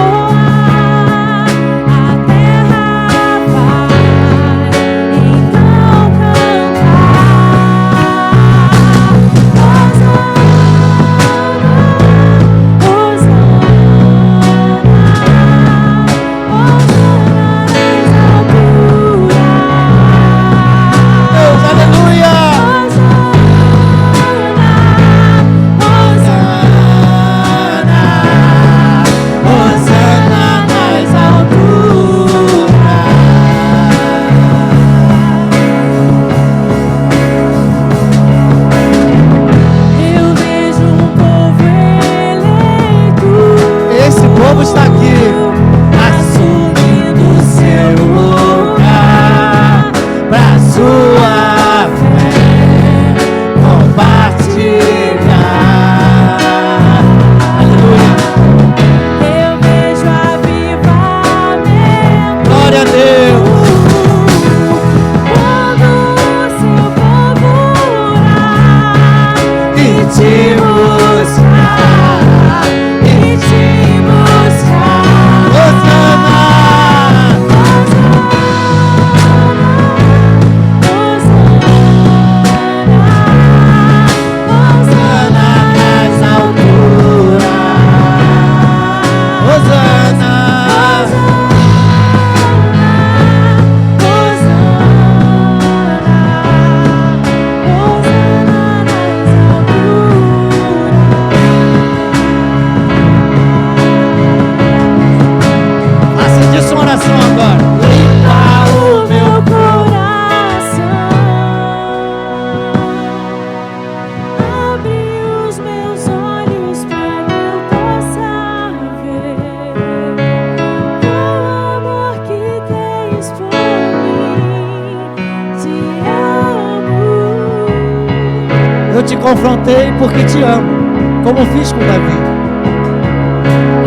A terra vai então cantar. Deus, aleluia. Hosana nas alturas. Eu vejo um povo eleito. Esse povo está aqui, assumindo seu lugar pra sua fé compartilhar. aleluia. Eu vejo avivamento. Glória a Deus. Quando o seu povo orar e te buscar, e te buscar. Hosana. Hosana nas alturas. Hosana. Faça disso uma oração agora. Limpa o meu coração, abre os meus olhos para que eu possa ver o amor que tens por mim. Te amo. Eu te confrontei porque te amo. como fiz com Davi.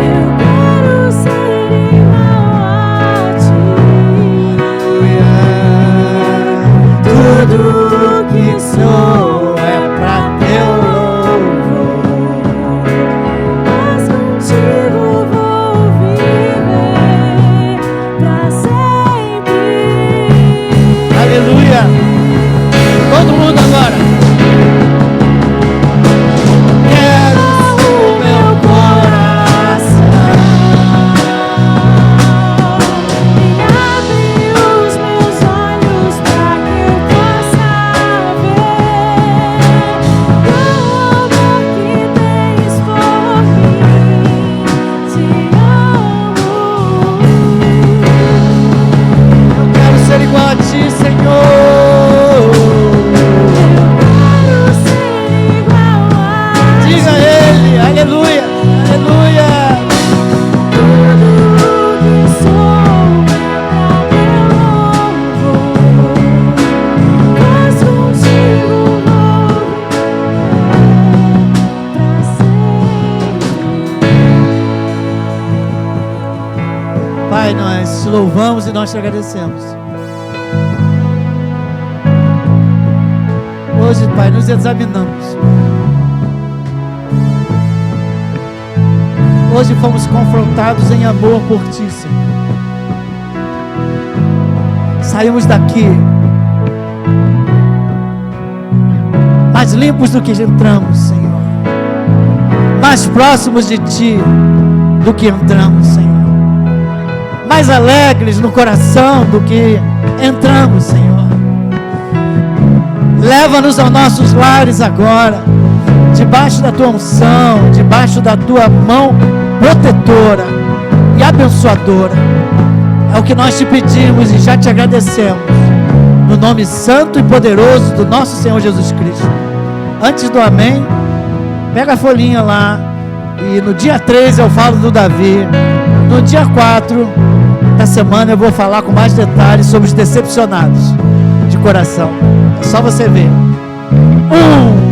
Eu quero ser igual a ti. Tudo que sou é pra teu louvor. Mas contigo vou viver pra sempre. Aleluia! Todo mundo agora. Quero o meu coração. E abre os meus olhos pra que eu possa ver o amor que tens por mim. Te amo. Eu quero ser igual a ti, Senhor. Eu quero ser igual a ti. Diga a Ele, aleluia, aleluia. Tudo que sou é pra teu louvor. Mas contigo vou viver pra sempre. Pai, nós te louvamos e nós te agradecemos. Hoje, Pai, nos examinamos. Hoje fomos confrontados em amor por Ti, Senhor. Saímos daqui mais limpos do que entramos, Senhor. Mais próximos de Ti do que entramos, Senhor. Mais alegres no coração do que entramos, Senhor. Leva-nos aos nossos lares agora, debaixo da Tua unção, debaixo da Tua mão protetora e abençoadora. É o que nós te pedimos e já te agradecemos, no nome santo e poderoso do nosso Senhor Jesus Cristo. Antes do amém, pega a folhinha lá, e no dia 3 eu falo do Davi, no dia 4 da semana eu vou falar com mais detalhes sobre os decepcionados de coração. É só você ver. 1